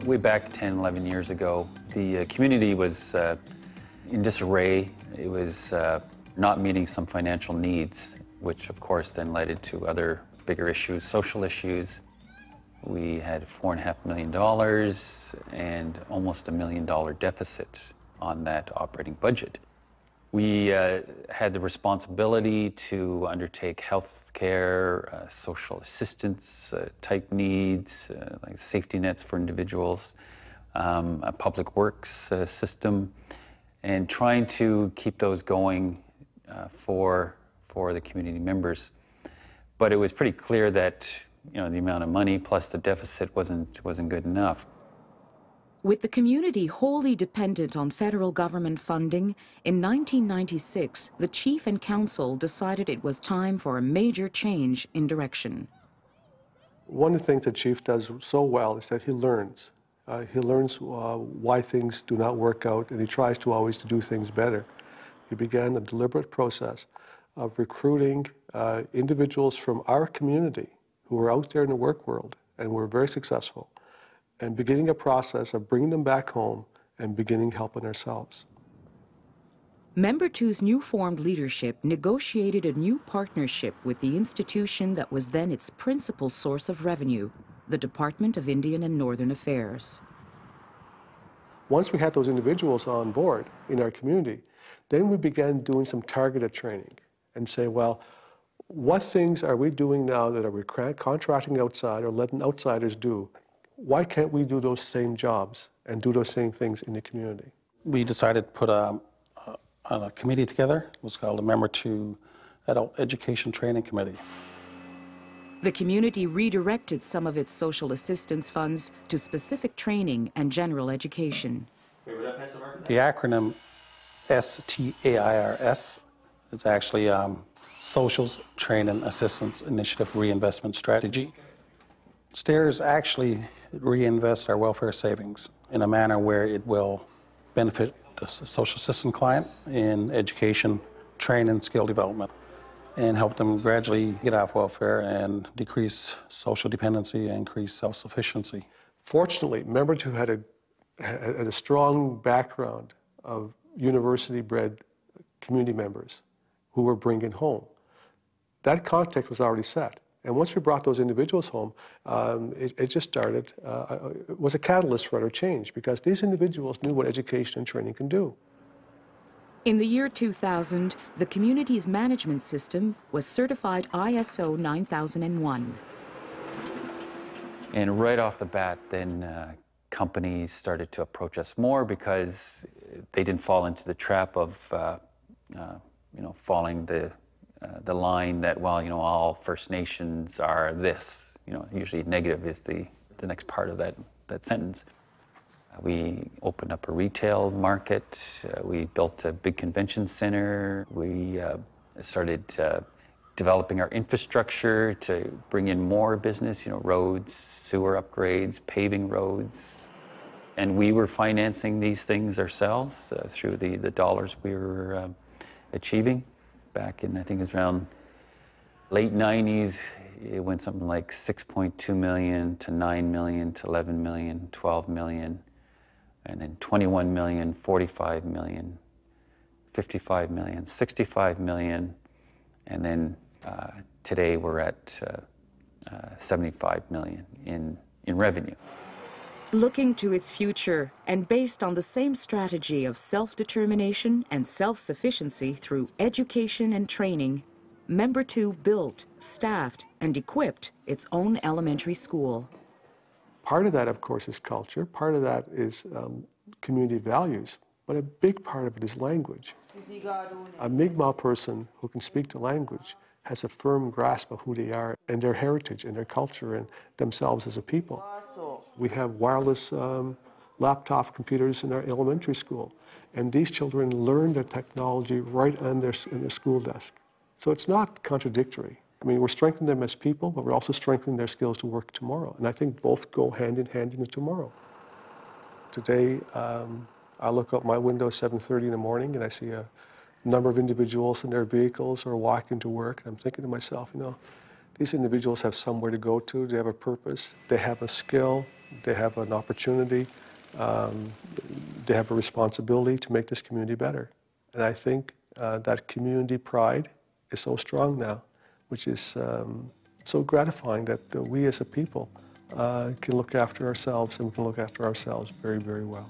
Way back 10, 11 years ago, the community was in disarray. It was not meeting some financial needs, which of course then led into other bigger issues, social issues. We had $4.5 million and almost $1 million deficit on that operating budget. We had the responsibility to undertake health care, social assistance type needs, like safety nets for individuals, a public works system, and trying to keep those going for the community members. But it was pretty clear that the amount of money plus the deficit wasn't good enough. With the community wholly dependent on federal government funding, in 1996, the Chief and Council decided it was time for a major change in direction. One of the things the Chief does so well is that he learns. He learns why things do not work out, and he tries to always do things better. He began a deliberate process of recruiting individuals from our community who were out there in the work world and were very successful, and beginning a process of bringing them back home and beginning helping ourselves. Membertou's new formed leadership negotiated a new partnership with the institution that was then its principal source of revenue, the Department of Indian and Northern Affairs. Once we had those individuals on board in our community, then we began doing some targeted training and say, well, what things are we doing now that we contracting outside or letting outsiders do? Why can't we do those same jobs and do those same things in the community? We decided to put a committee together. It was called the Membertou Adult Education Training Committee. The community redirected some of its social assistance funds to specific training and general education. The acronym STAIRS is actually Socials Training Assistance Initiative Reinvestment Strategy. STAIRS actually reinvests our welfare savings in a manner where it will benefit the social assistance client in education, training, skill development, and help them gradually get off welfare and decrease social dependency and increase self-sufficiency. Fortunately, Membertou had a strong background of university-bred community members who were bringing home. That context was already set. And once we brought those individuals home, it just started, it was a catalyst for utter change because these individuals knew what education and training can do. In the year 2000, the community's management system was certified ISO 9001. And right off the bat, then companies started to approach us more because they didn't fall into the trap of, following the line that, well, all First Nations are this. Usually negative is the next part of that sentence. We opened up a retail market. We built a big convention center. We started developing our infrastructure to bring in more business, roads, sewer upgrades, paving roads. And we were financing these things ourselves through the dollars we were achieving. Back in, I think it was around late 90s, it went something like 6.2 million to 9 million to 11 million, 12 million, and then 21 million, 45 million, 55 million, 65 million, and then today we're at 75 million in revenue. Looking to its future and based on the same strategy of self-determination and self-sufficiency through education and training, Membertou built, staffed, and equipped its own elementary school. Part of that, of course, is culture. Part of that is community values. But a big part of it is language. A Mi'kmaq person who can speak the language has a firm grasp of who they are and their heritage and their culture and themselves as a people. We have wireless laptop computers in our elementary school, and these children learn the technology right in their school desk. So it's not contradictory. I mean, we're strengthening them as people, but we're also strengthening their skills to work tomorrow. And I think both go hand in hand into tomorrow. Today, I look out my window at 7:30 in the morning and I see a number of individuals in their vehicles or walking to work. And I'm thinking to myself, these individuals have somewhere to go to, they have a purpose, they have a skill, they have an opportunity, they have a responsibility to make this community better. And I think that community pride is so strong now, which is so gratifying that we as a people can look after ourselves, and we can look after ourselves very, very well.